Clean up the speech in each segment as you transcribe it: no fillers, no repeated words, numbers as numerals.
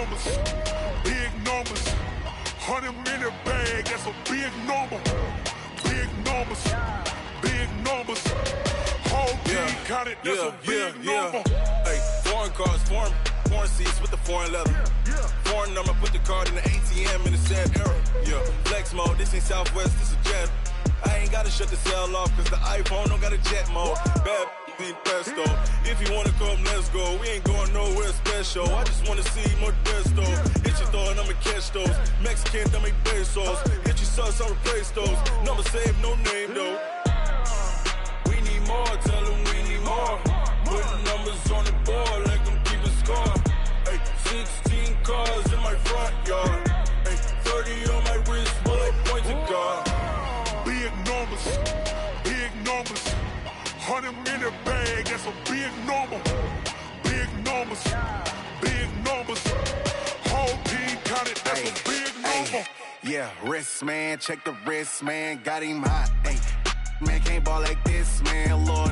numbers, big numbers. 100-minute bag, that's a big number. Big numbers, big numbers. Whole team counted, that's a big number. Hey, foreign cars, foreign seats with the foreign leather. Foreign number, put the card in the ATM in the sad era. Yeah, flex mode, this ain't Southwest, this is jet. I ain't gotta shut the cell off, cause the iPhone don't got a jet mode. Bad need pesto. If you wanna come, let's go. We ain't going nowhere special. I just wanna see more desto. Hit your throw and I'ma catch those. Mexican, don't make pesos. Hit your sauce, I'll replace those. Number save, no name though. We need more, tell them we need more. Putting numbers on the board, let them keep a score. Hey, 16 cars in my front yard. Hey, 30 on my wrist, bullet points of God. Big numbers, big numbers. 100-minute bag, that's a big number. Big numbers, big numbers. Whole team counted, that's a big number. Yeah, wrist, man, check the wrist, man. Got him hot, ayy. Man, can't ball like this, man. Lord,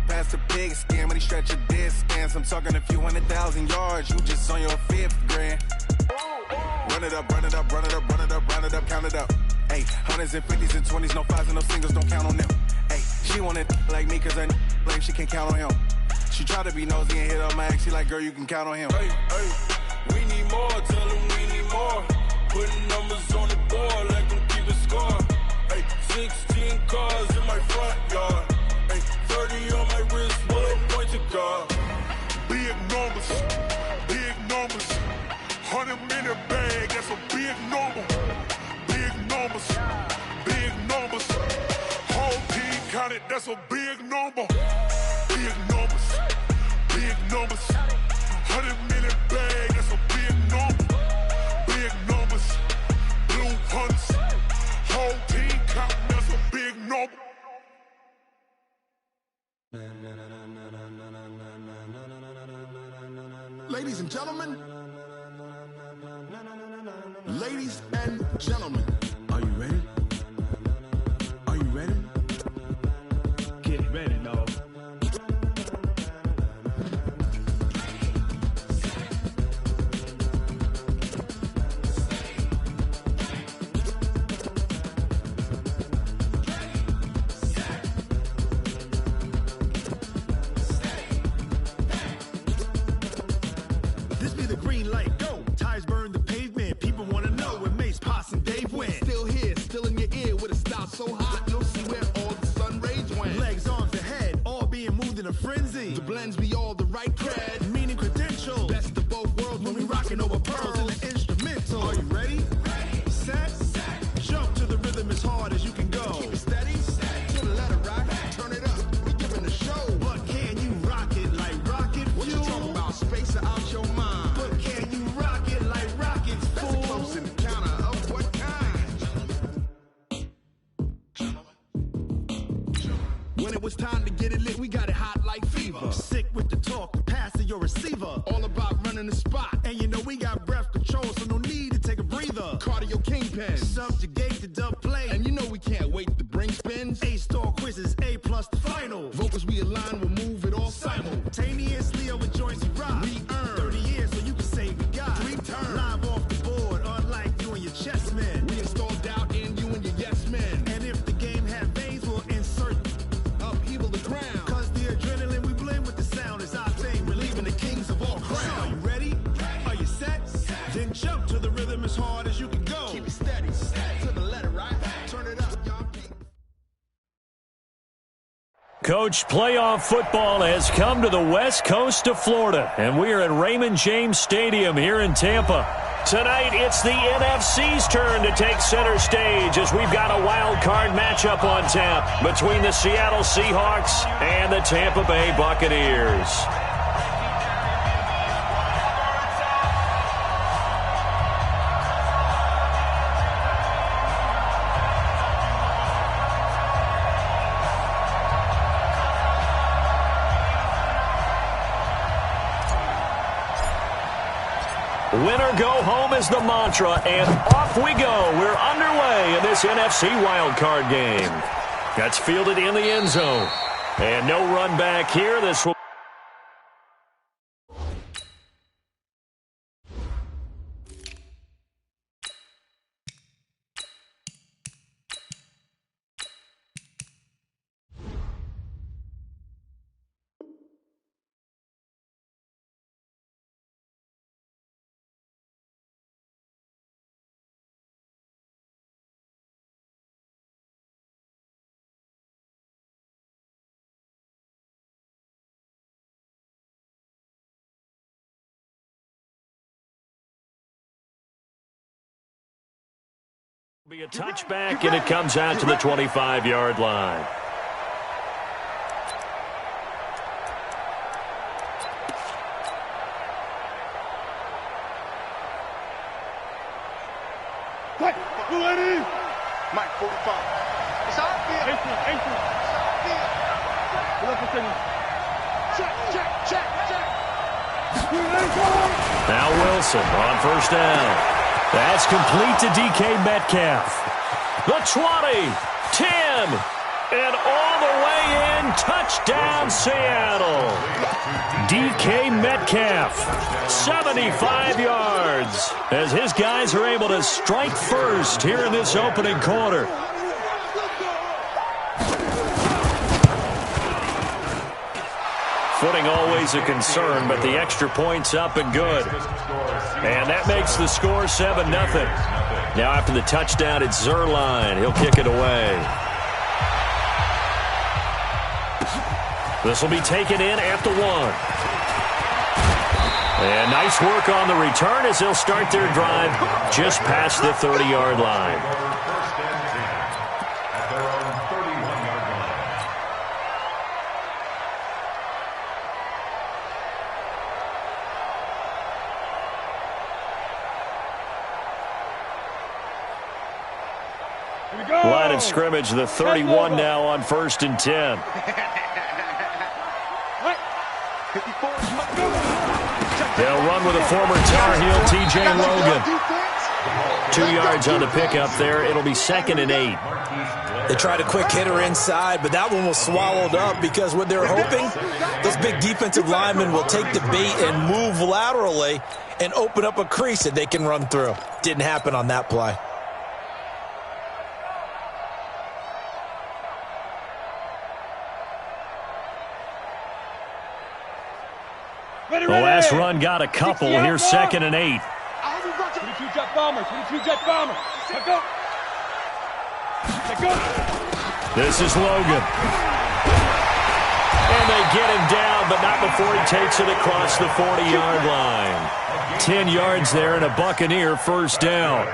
past the pig skin when he stretch a distance. I'm talking a few 100,000 yards. You just on your 5th grand. Run it up, run it up, run it up, run it up, run it up, count it up. Ayy, 100s and 50s and 20s, no 5s and no singles, don't count on them. Ayy, she want it like me cause I blame she can't count on him. She try to be nosy and hit up my ex, she like, girl, you can count on him. Hey, we need more, tell them we need more. Putting numbers on the board, let them keep a score. Hey, 16 cars in my front yard. Hey, 30 on my wrist, bullet points of God. Big numbers, big numbers. 100-minute bag, that's a big number. Big numbers, big numbers. Whole team counted, that's a big number. Big numbers, big numbers. 100-minute bag, that's a big number. Big numbers, blue hunts. Whole team counting, that's a big number. Ladies and gentlemen, ladies and gentlemen, are you ready? Are you ready? Get ready, dog. This be the green light, go. Tires burn the pavement. People want to know where Mace, Potts, and Dave went. Still here, still in your ear with a style so hot. You'll see where all the sun rays went. Legs, arms, and head, all being moved in a frenzy. The blends be all the right cred, meaning credentials. Best of both worlds when we rocking over pearls in the instrumental. Are you ready? Ready. Set. Jump to the rhythm as hard as you can go. Keep it steady. To the letter right. Turn it up. We giving the show. But can you rock it like rocket fuel? What you talking about? Space or out your mind? But can you rock it like rockets, fool? That's a close encounter of what kind? When it was time to get it lit, we got it hot like fever. Sick with the talk, the pass to your receiver. All about running the spot. And you know we got breath control, so no need to take a breather. Cardio kingpin, subjugate the dub play. And you know we can't wait to bring spins. A-star quizzes, A+ the final. Vocals we align, we'll move it all simultaneously over joints we rock. We earn 30 years, so you can say we got 3 turns. Live off the board, unlike you and your chess men. We install doubt in you and your yes men. And if the game had veins, we'll insert upheaval the ground. Cause the adrenaline we blend with the sound is our thing. Relieving the kings of all crowns. So are you ready? Are you set? Then jump to the rhythm as hard as you can go. Keep it steady. To the letter, right? Turn it up, y'all. Coach, playoff football has come to the west coast of Florida, and we are at Raymond James Stadium here in Tampa. Tonight, it's the NFC's turn to take center stage as we've got a wild card matchup on tap between the Seattle Seahawks and the Tampa Bay Buccaneers. Winner go home is the mantra, and off we go. We're underway in this NFC wildcard game. That's fielded in the end zone. And no run back here. This will Be a touchback, and it comes out to the 25-yard line. Mike, 45. It's outfield. Now Wilson on first down. That's complete to DK Metcalf. The 20, 10, and all the way in. Touchdown, Seattle. DK Metcalf, 75 yards, as his guys are able to strike first here in this opening quarter. Footing always a concern, but the extra point's up and good. And that makes the score 7-0. Now after the touchdown, it's Zerline. He'll kick it away. This will be taken in at the 1. And nice work on the return as they'll start their drive just past the 30-yard line. Line of scrimmage, the 31 now on 1st and 10. They'll run with a former Tar Heel, T.J. Logan. 2 yards on the pickup there. It'll be 2nd and 8. They tried a quick hitter inside, but that one was swallowed up because what they're hoping, those big defensive linemen will take the bait and move laterally and open up a crease that they can run through. Didn't happen on that play. The last run got a couple. Here's 2nd and 8. 22 jet bomber. 22 jet bomber. Let go. Let go. This is Logan. And they get him down, but not before he takes it across the 40-yard line. 10 yards there and a Buccaneer first down.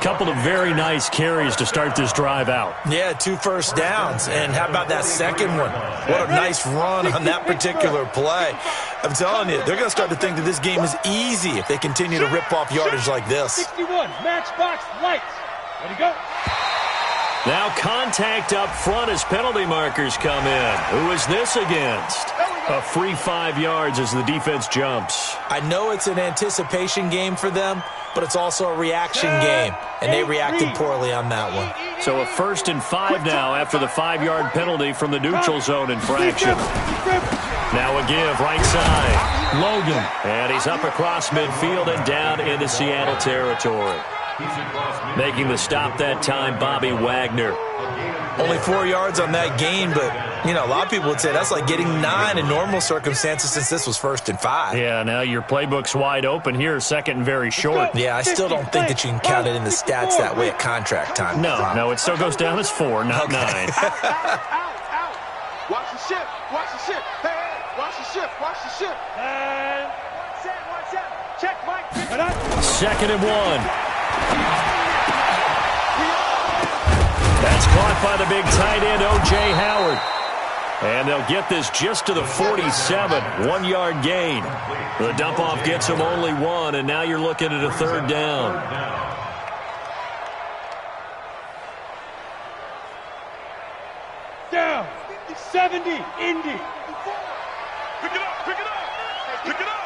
Couple of very nice carries to start this drive out. Yeah, 2 first downs. And how about that second one? What a nice run on that particular play. I'm telling you, they're going to start to think that this game is easy if they continue to rip off yardage like this. 61, matchbox lights. Ready to go. Now contact up front as penalty markers come in. Who is this against? A free 5 yards as the defense jumps. I know it's an anticipation game for them, but it's also a reaction game, and they reacted poorly on that one. So a 1st and 5 now after the 5-yard penalty from the neutral zone infraction. Now a give right side. Logan. And he's up across midfield and down into Seattle territory. Making the stop that time, Bobby Wagner. Only 4 yards on that gain, but, you know, a lot of people would say that's like getting 9 in normal circumstances since this was 1st and 5. Yeah, now your playbook's wide open here, 2nd and very short. Yeah, I still don't think that you can count it in the stats that way at contract time. No, it still goes down as 4, not 9. Out. Watch the shift. Watch the shift. Hey, watch the shift. Watch the shift. And watch out. Check, Mike. 2nd and 1. That's caught by the big tight end, O.J. Howard. And they'll get this just to the 47, 1-yard gain. The dump-off gets them only 1, and now you're looking at a 3rd down. Down. 70, Indy. Pick it up. Pick it up. Pick it up.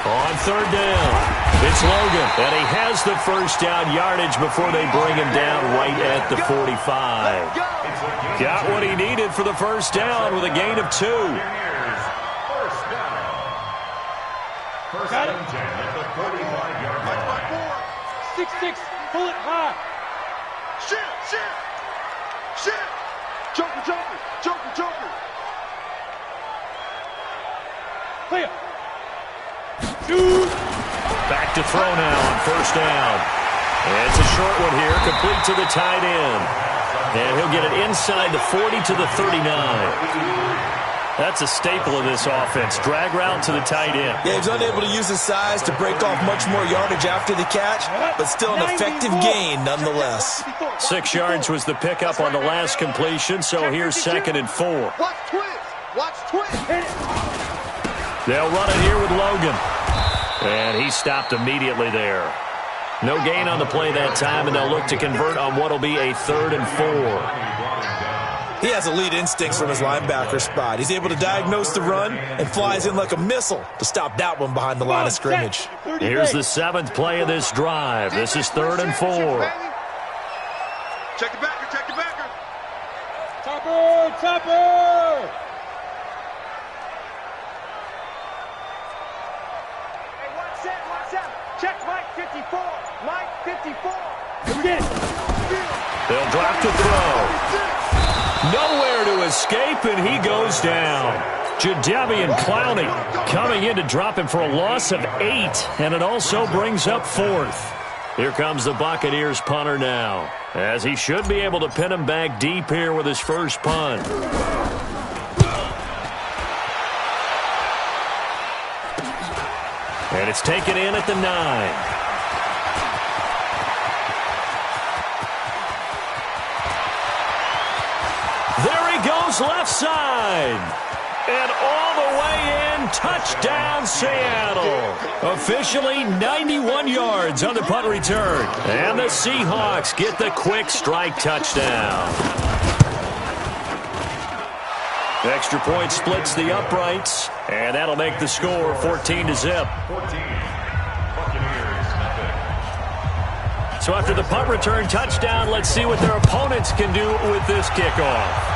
On 3rd down, it's Logan, and he has the first down yardage before they bring him down right at the 45. Got what he needed for the first down with a gain of 2. Got it. 6-6, pull it high. Shift. Joker. Clear. Back to throw now on 1st down. And it's a short one here, complete to the tight end. And he'll get it inside the 40 to the 39. That's a staple of this offense. Drag route to the tight end. Yeah, he's unable to use his size to break off much more yardage after the catch, but still an effective gain nonetheless. 6 yards was the pickup on the last completion, so here's 2nd and 4. Watch twist. Watch twist. They'll run it here with Logan. And he stopped immediately there. No gain on the play that time, and they'll look to convert on what will be a 3rd and 4. He has elite instincts from his linebacker spot. He's able to diagnose the run and flies in like a missile to stop that one behind the line of scrimmage. Here's the 7th play of this drive. This is 3rd and 4. Check the backer, check the backer. Topper, topper. Hey, watch out. Check Mike 54. Mike 54. Again. They'll drop to throw. Nowhere to escape, and he goes down. Jadeveon Clowney coming in to drop him for a loss of 8, and it also brings up 4th. Here comes the Buccaneers punter now, as he should be able to pin him back deep here with his first punt. And it's taken in at the 9. There he goes left side. And all the way in, touchdown Seattle. Officially 91 yards on the punt return. And the Seahawks get the quick strike touchdown. Extra point splits the uprights. And that'll make the score 14-0. So after the punt return touchdown, let's see what their opponents can do with this kickoff.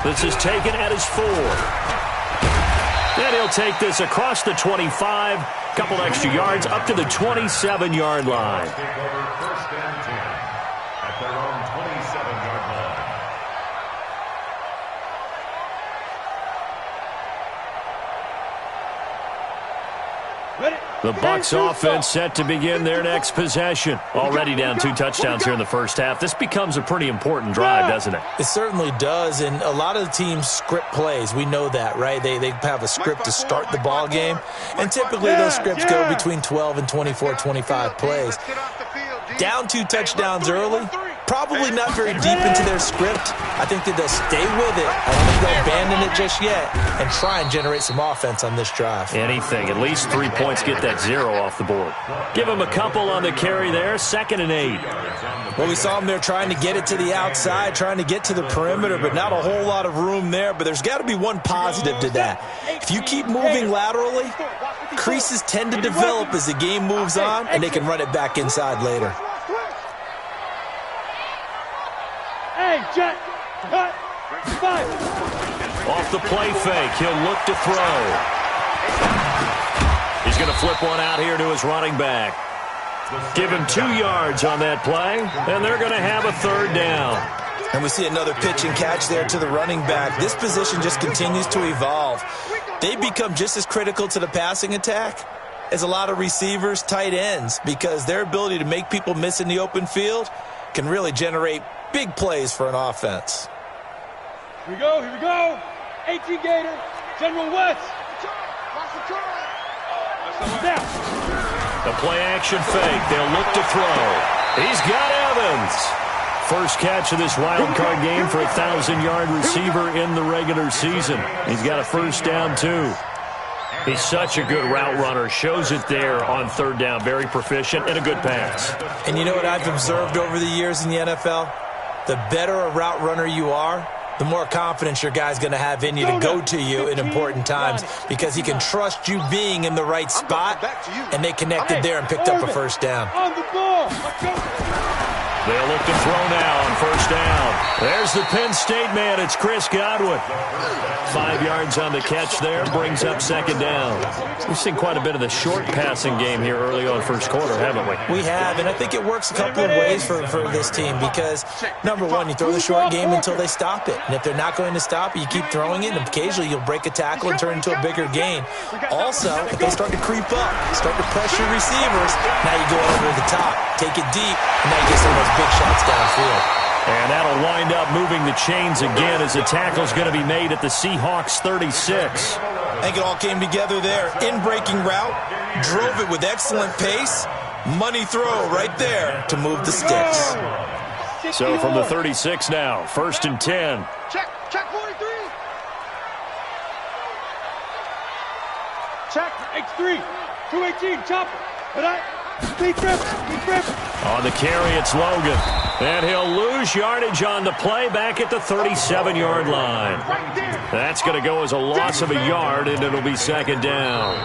This is taken at his 4. And he'll take this across the 25, couple extra yards up to the 27-yard line. First and 10 at their own 27-yard line. The Bucs offense set to begin their next possession. Already down 2 touchdowns here in the first half. This becomes a pretty important drive, doesn't it? It certainly does, and a lot of the teams script plays. We know that, right? They have a script to start the ball game, and typically those scripts go between 12 and 24, 25 plays. Down 2 touchdowns early, probably not very deep into their script. I think that they'll stay with it. I don't think they'll abandon it just yet and try and generate some offense on this drive. Anything. At least 3 points, get that 0 off the board. Give them a couple on the carry there. 2nd and 8. Well, we saw them there trying to get it to the outside, trying to get to the perimeter, but not a whole lot of room there. But there's got to be one positive to that. If you keep moving laterally, creases tend to develop as the game moves on, and they can run it back inside later. Hey, Jet. Cut. 5. Off the play fake, he'll look to throw. He's going to flip one out here to his running back. Give him 2 yards on that play, and they're going to have a 3rd down. And we see another pitch and catch there to the running back. This position just continues to evolve. They become just as critical to the passing attack as a lot of receivers, tight ends, because their ability to make people miss in the open field can really generate big plays for an offense. Here we go, here we go. 18 Gator, General West. Now. The play-action fake. They'll look to throw. He's got Evans. First catch of this wild card game for a 1,000-yard receiver in the regular season. He's got a first down, too. He's such a good route runner. Shows it there on 3rd down. Very proficient and a good pass. And you know what I've observed over the years in the NFL? The better a route runner you are, the more confidence your guy's going to have in you to go to you in important times because he can trust you being in the right spot, and they connected there and picked up a first down. On the ball. They'll look to throw now on 1st down. There's the Penn State man. It's Chris Godwin. 5 yards on the catch there. Brings up 2nd down. We've seen quite a bit of the short passing game here early on first quarter, haven't we? We have, and I think it works a couple of ways for this team because, number one, you throw the short game until they stop it. And if they're not going to stop it, you keep throwing it, and occasionally you'll break a tackle and turn it into a bigger gain. Also, if they start to creep up, start to pressure receivers, now you go over the top, take it deep, and now you get some of those big shots downfield. And that'll wind up moving the chains again as the tackle's going to be made at the Seahawks 36. I think it all came together there. In-breaking route, drove it with excellent pace. Money throw right there to move the sticks. So from the 36 now, 1st and 10. Check 43. Check X3, 218, chopper. Speed trip. On the carry, it's Logan. And he'll lose yardage on the play back at the 37-yard line. That's going to go as a loss of a yard, and it'll be 2nd down.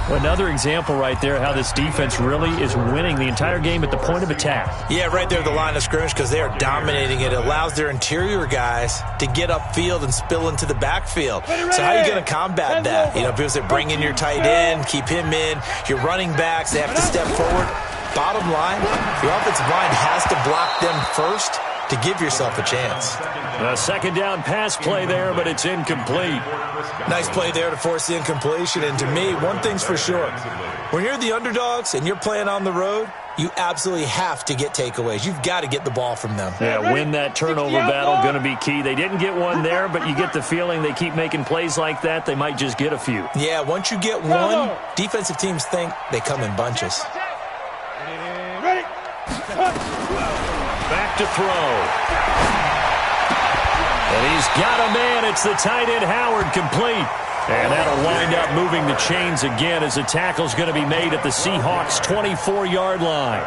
Another example right there how this defense really is winning the entire game at the point of attack. Yeah, right there at the line of scrimmage because they are dominating it. It allows their interior guys to get upfield and spill into the backfield. So how are you going to combat that? You know, because they bring in your tight end, keep him in. Your running backs, they have to step forward. Bottom line, your offensive line has to block them first to give yourself a chance. A 2nd down pass play there, but it's incomplete. Nice play there to force the incompletion. And to me, one thing's for sure. When you're the underdogs and you're playing on the road, you absolutely have to get takeaways. You've got to get the ball from them. Yeah, win that turnover battle, going to be key. They didn't get one there, but you get the feeling they keep making plays like that, they might just get a few. Yeah, once you get one, defensive teams think they come in bunches. Back to throw. And he's got a man. It's the tight end, Howard, complete. And that'll wind up moving the chains again as the tackle's going to be made at the Seahawks' 24-yard line.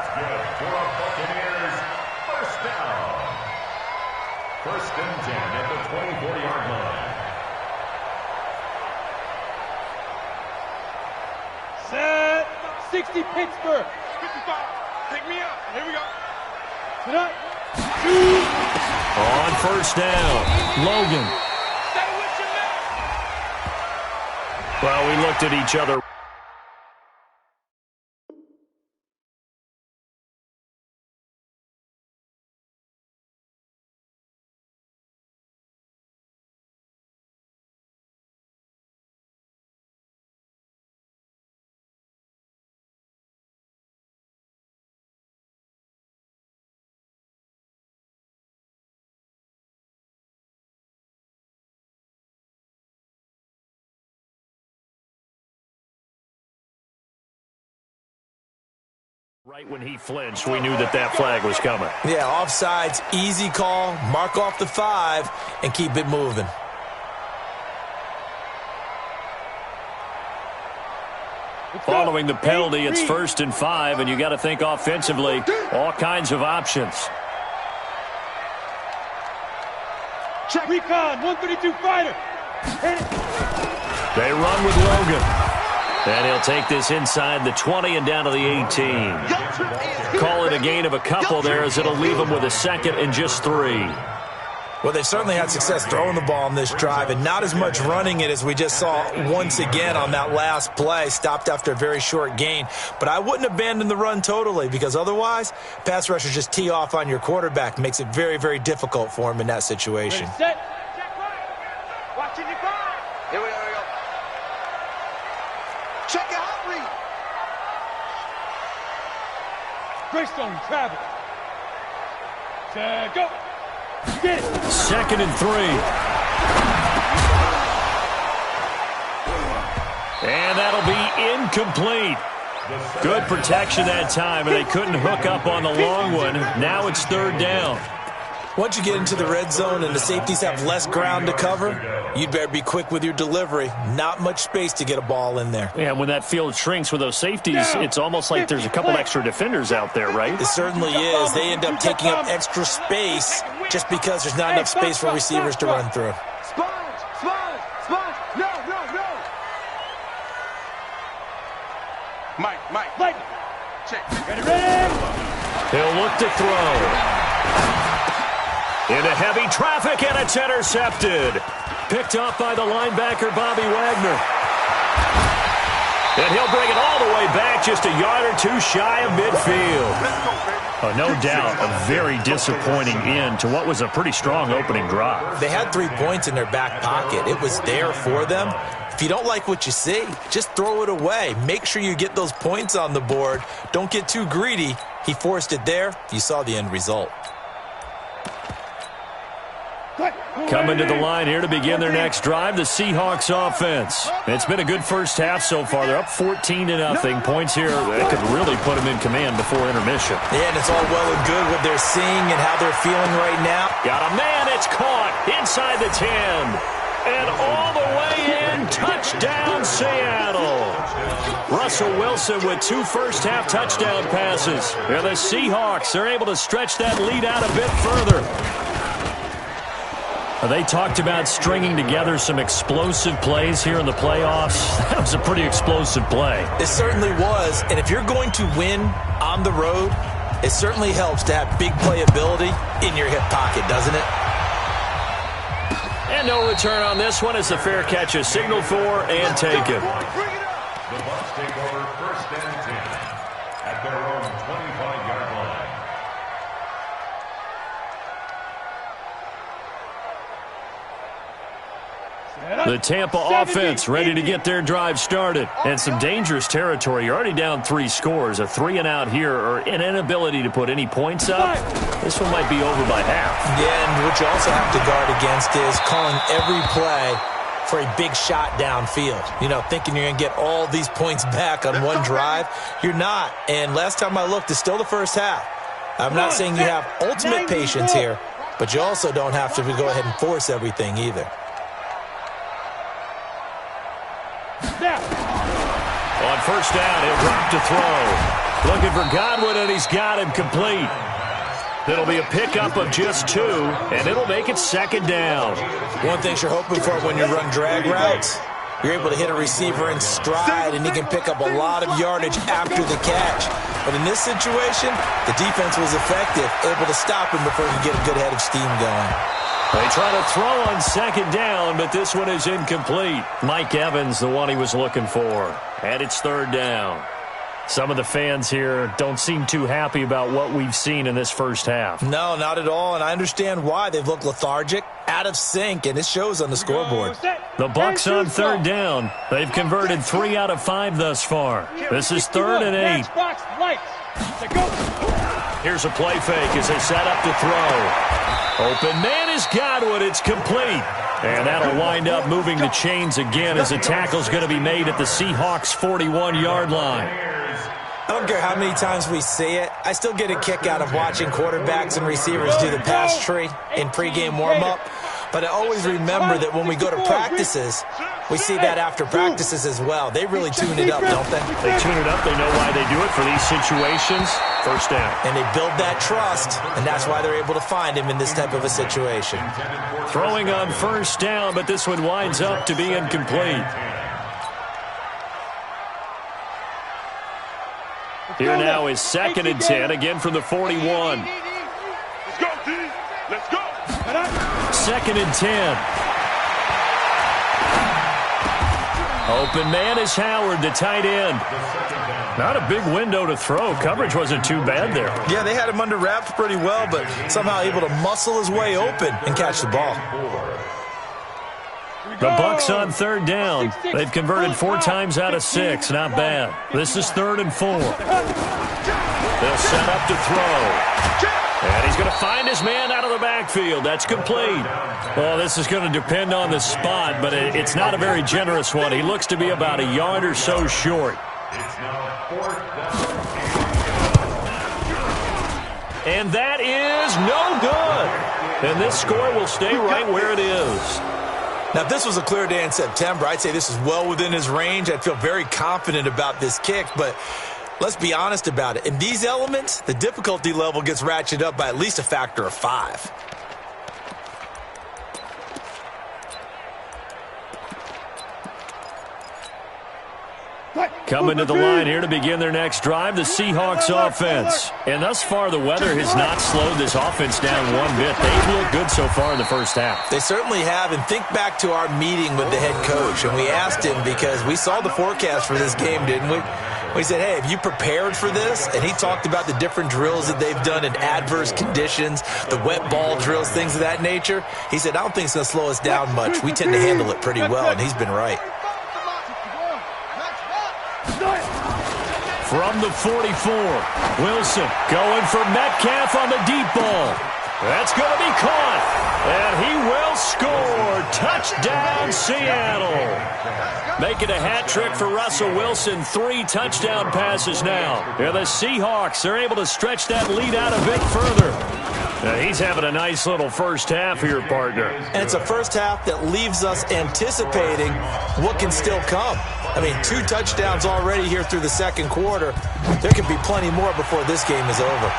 First down. 1st and 10 at the 24-yard line. Set. 60 Pittsburgh. 55. Take me out. Here we go. Sit up. On 1st down, Logan. Well, we looked at each other. Right when he flinched, we knew that flag was coming. Yeah, offsides, easy call, mark off the 5, and keep it moving. Following the penalty, it's 1st and 5, and you got to think offensively, all kinds of options. Check. Recon, 132 fighter. They run with Logan. And he'll take this inside the 20 and down to the 18. Call it a gain of a couple there as it'll leave them with a 2nd and just 3. Well, they've certainly had success throwing the ball on this drive and not as much running it as we just saw once again on that last play, stopped after a very short gain. But I wouldn't abandon the run totally because otherwise, pass rushers just tee off on your quarterback. Makes it very, very difficult for him in that situation. Watching your five. Here we go. Check it out, read. Greystone, travel. Set, go. Get it. 2nd and 3. And that'll be incomplete. Good protection that time, and they couldn't hook up on the long one. Now it's 3rd down. Once you get into the red zone and the safeties have less ground to cover, you'd better be quick with your delivery. Not much space to get a ball in there. Yeah, when that field shrinks with those safeties, it's almost like there's a couple extra defenders out there, right? It certainly is. They end up taking up extra space just because there's not enough space for receivers to run through. Sponge. No. Mike. Check. Ready. He'll look to throw. Into heavy traffic, and it's intercepted. Picked off by the linebacker, Bobby Wagner. And he'll bring it all the way back, just a yard or two shy of midfield. No doubt, a very disappointing end to what was a pretty strong opening drive. They had 3 points in their back pocket. It was there for them. If you don't like what you see, just throw it away. Make sure you get those points on the board. Don't get too greedy. He forced it there. You saw the end result. Coming to the line here to begin their next drive, the Seahawks offense. It's been a good first half so far. They're up 14-0. Points here that could really put them in command before intermission. Yeah, and it's all well and good what they're seeing and how they're feeling right now. Got a man, it's caught inside the 10. And all the way in, touchdown Seattle. Russell Wilson with 2 first-half touchdown passes. And the Seahawks are able to stretch that lead out a bit further. They talked about stringing together some explosive plays here in the playoffs. That was a pretty explosive play. It certainly was. And if you're going to win on the road, it certainly helps to have big playability in your hip pocket, doesn't it? And no return on this one as the fair catch is signaled for and taken. The Bucs take over 1st and 10 at their own 25-yard line. The Tampa offense ready to get their drive started. And some dangerous territory. You're already down 3 scores. A 3-and-out here or an inability to put any points up. This one might be over by half. Yeah, and what you also have to guard against is calling every play for a big shot downfield. You know, thinking you're going to get all these points back on one drive. You're not. And last time I looked, it's still the first half. I'm not saying you have ultimate patience here, but you also don't have to go ahead and force everything either. On first down, he'll drop to throw. Looking for Godwin, and he's got him complete. It'll be a pickup of just 2, and it'll make it 2nd down. One thing you're hoping for when you run drag routes, you're able to hit a receiver in stride, and he can pick up a lot of yardage after the catch. But in this situation, the defense was effective, able to stop him before he could get a good head of steam going. They try to throw on 2nd down, but this one is incomplete. Mike Evans, the one he was looking for. And it's 3rd down. Some of the fans here don't seem too happy about what we've seen in this first half. No, not at all, and I understand why. They've looked lethargic, out of sync, and it shows on the scoreboard. The Bucs on 3rd down. They've converted 3 out of 5 thus far. This is 3rd and 8. Here's a play fake as they set up to throw. Open man is Godwin. It's complete. And that'll wind up moving the chains again as the tackle's going to be made at the Seahawks' 41-yard line. I don't care how many times we see it. I still get a kick out of watching quarterbacks and receivers do the pass tree in pregame warm-up. But I always remember that when we go to practices, we see that after practices as well. They really tune it up, don't they? They tune it up. They know why they do it for these situations. First down. And they build that trust, and that's why they're able to find him in this type of a situation. Throwing on first down, but this one winds up to be incomplete. Here now is 2nd and 10, again from the 41. Let's go, D. Let's go. 2nd and 10. Open man is Howard, the tight end. Not a big window to throw. Coverage wasn't too bad there. Yeah, they had him under wraps pretty well, but somehow able to muscle his way open and catch the ball. The Bucs on 3rd down. They've converted 4 times out of 6. Not bad. This is 3rd and 4. They'll set up to throw. And he's going to find his man out of the backfield. That's complete. Well, this is going to depend on the spot, but it's not a very generous one. He looks to be about a yard or so short. It's now 4th down. And that is no good. And this score will stay right where it is. Now, if this was a clear day in September, I'd say this is well within his range. I'd feel very confident about this kick, but let's be honest about it. In these elements, the difficulty level gets ratcheted up by at least a factor of 5. Coming to the line here to begin their next drive, the Seahawks offense. And thus far, the weather has not slowed this offense down one bit. They've looked good so far in the first half. They certainly have, and think back to our meeting with the head coach, and we asked him because we saw the forecast for this game, didn't we? We said, hey, have you prepared for this? And he talked about the different drills that they've done in adverse conditions, the wet ball drills, things of that nature. He said, I don't think it's going to slow us down much. We tend to handle it pretty well, and he's been right. From the 44, Wilson going for Metcalf on the deep ball. That's going to be caught. And he will score. Touchdown, Seattle. Making a hat trick for Russell Wilson. 3 touchdown passes now. Yeah, the Seahawks are able to stretch that lead out a bit further. He's having a nice little first half here, partner. And it's a first half that leaves us anticipating what can still come. I mean, 2 touchdowns already here through the second quarter. There could be plenty more before this game is over.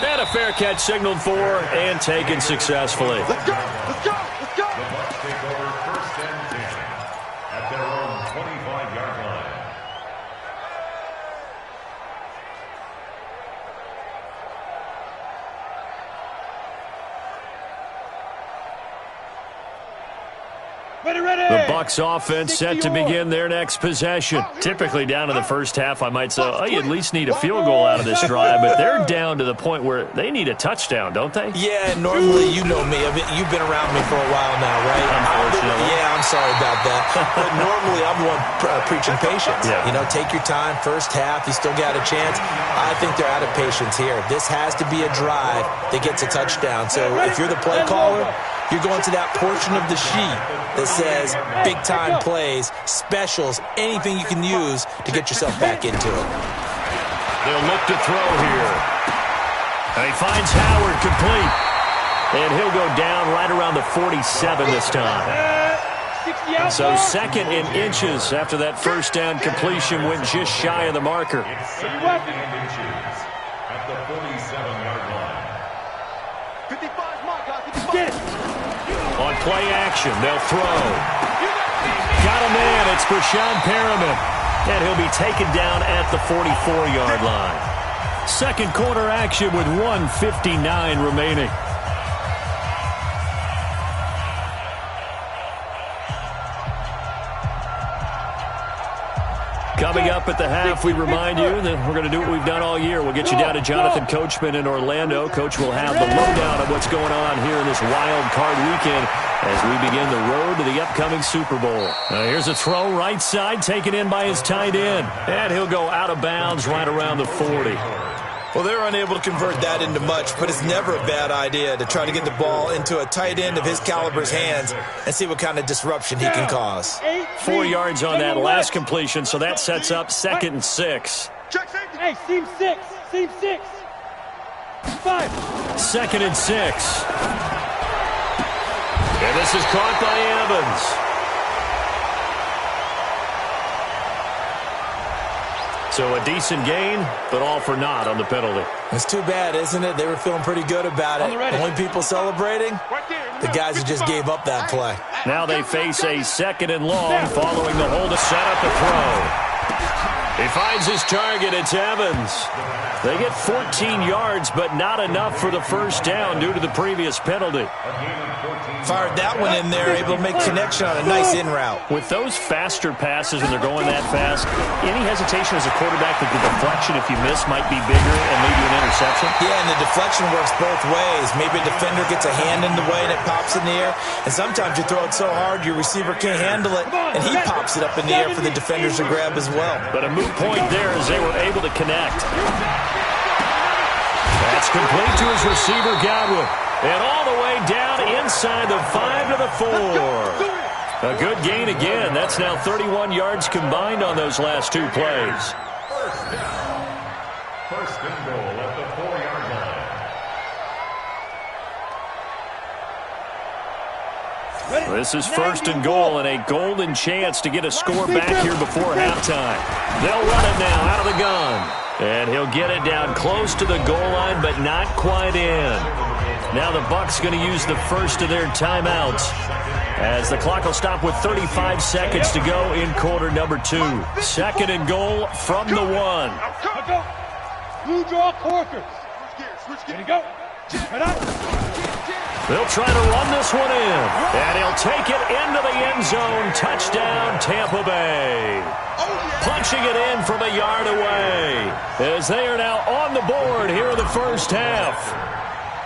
And a fair catch signaled for and taken successfully. Let's go! Let's go! Let's go! The Bucs take over 1st and 10 at their own 25-yard line. Ready, ready! The Bucs offense set to begin their next possession. Typically down to the first half, I might say, oh, you at least need a field goal out of this drive, but they're down to the point where they need a touchdown, don't they? Yeah, normally, you know me. You've been around me for a while now, right? Unfortunately. Yeah, I'm sorry about that. But normally, I'm the one preaching patience. Yeah. You know, take your time, first half, you still got a chance. I think they're out of patience here. This has to be a drive that gets a touchdown. So if you're the play caller, you're going to that portion of the sheet that says big-time plays, specials, anything you can use to get yourself back into it. They'll look to throw here. And he finds Howard complete. And he'll go down right around the 47 this time. So 2nd and inches after that first down completion went just shy of the marker. It's 2nd and inches at the 47-yard line. 55's my guy. 55. Get it! On play action, they'll throw. Got a man, it's Brashad Perriman. And he'll be taken down at the 44-yard line. Second quarter action with 1:59 remaining. Coming up at the half, we remind you that we're going to do what we've done all year. We'll get you down to Jonathan Coachman in Orlando. Coach will have the lowdown of what's going on here in this wild card weekend as we begin the road to the upcoming Super Bowl. Here's a throw right side taken in by his tight end. And he'll go out of bounds right around the 40. Well, they're unable to convert that into much, but it's never a bad idea to try to get the ball into a tight end of his caliber's hands and see what kind of disruption he can cause. 4 yards on that last completion, so that sets up 2nd and 6. Hey, seam 6. Seam 6. 5. 2nd and 6. And this is caught by Evans. So a decent gain, but all for naught on the penalty. It's too bad, isn't it? They were feeling pretty good about it. Only people celebrating, the guys who just gave up that play. Now they face a 2nd and long following the hold to set up the throw. He finds his target. It's Evans. They get 14 yards, but not enough for the first down due to the previous penalty. Fired that one in there, able to make connection on a nice in route. With those faster passes when they're going that fast, any hesitation as a quarterback that the deflection, if you miss, might be bigger and maybe an interception? Yeah, and the deflection works both ways. Maybe a defender gets a hand in the way and it pops in the air. And sometimes you throw it so hard your receiver can't handle it, and he pops it up in the air for the defenders to grab as well. But a moot point there as they were able to connect. That's complete to his receiver, Godwin. And all the way down inside the 5 to the 4. A good gain again. That's now 31 yards combined on those last 2 plays. First and goal at the 4-yard line. This is 1st and goal and a golden chance to get a score back here before halftime. They'll run it now out of the gun. And he'll get it down close to the goal line, but not quite in. Now the Bucs going to use the first of their timeouts as the clock will stop with 35 seconds to go in quarter number 2. 2nd and goal from the 1. Blue draw Corkers. Ready to go. They'll try to run this one in. And he'll take it into the end zone. Touchdown, Tampa Bay. Punching it in from a yard away as they are now on the board here in the first half.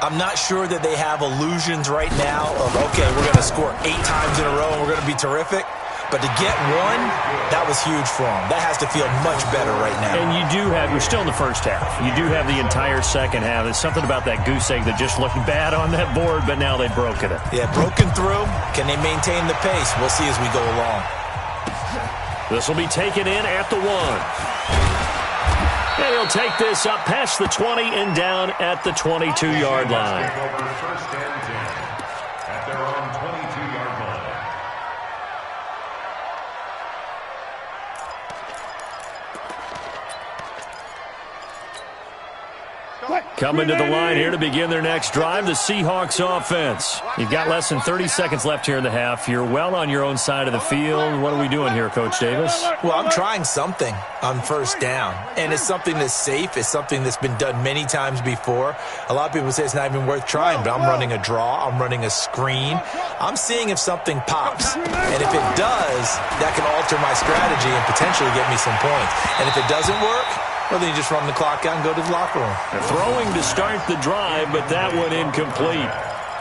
I'm not sure that they have illusions right now of, okay, we're going to score 8 times in a row and we're going to be terrific. But to get one, that was huge for him. That has to feel much better right now. And you do have, we're still in the first half. You do have the entire second half. There's something about that goose egg that just looked bad on that board, but now they've broken it. Yeah, broken through. Can they maintain the pace? We'll see as we go along. This will be taken in at the 1. And he'll take this up past the 20 and down at the 22-yard line. First and 10 at their own 22-yard line. Coming to the line here to begin their next drive, the Seahawks offense. You've got less than 30 seconds left here in the half. You're well on your own side of the field. What are we doing here, Coach Davis? Well, I'm trying something on first down, and it's something that's safe. It's something that's been done many times before. A lot of people say it's not even worth trying, but I'm running a draw. I'm running a screen. I'm seeing if something pops, and if it does, that can alter my strategy and potentially get me some points. And if it doesn't work, well, then you just run the clock out and go to the locker room. Throwing to start the drive, but that one incomplete.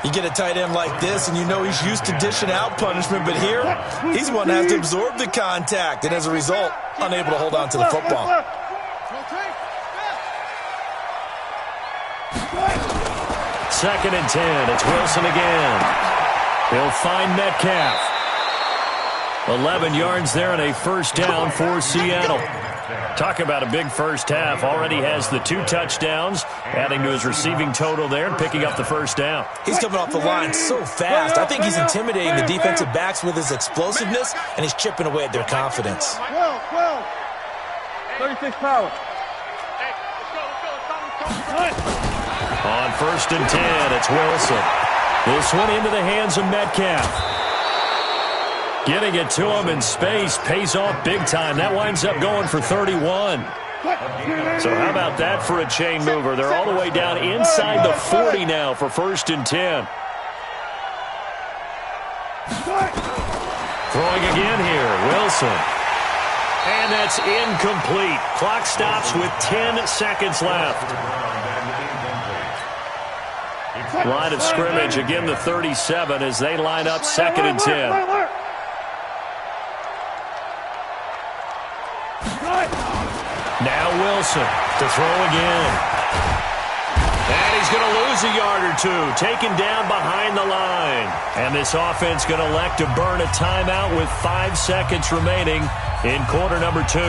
You get a tight end like this, and you know he's used to dishing out punishment, but here, he's one that has to absorb the contact, and as a result, unable to hold on to the football. Second and 10. It's Wilson again. He'll find Metcalf. 11 yards there and a first down for Seattle. Talk about a big first half. Already has the 2 touchdowns, adding to his receiving total there and picking up the first down. He's coming off the line so fast. I think he's intimidating the defensive backs with his explosiveness, and he's chipping away at their confidence. 36 power. On first and 10, it's Wilson. This one into the hands of Metcalf. Getting it to him in space pays off big time. That winds up going for 31. So how about that for a chain mover? They're all the way down inside the 40 now for first and 10. Throwing again here, Wilson. And that's incomplete. Clock stops with 10 seconds left. Line of scrimmage, again the 37 as they line up second and 10. Now Wilson to throw again. And he's going to lose a yard or 2. Taken down behind the line. And this offense going to elect to burn a timeout with 5 seconds remaining in quarter number 2.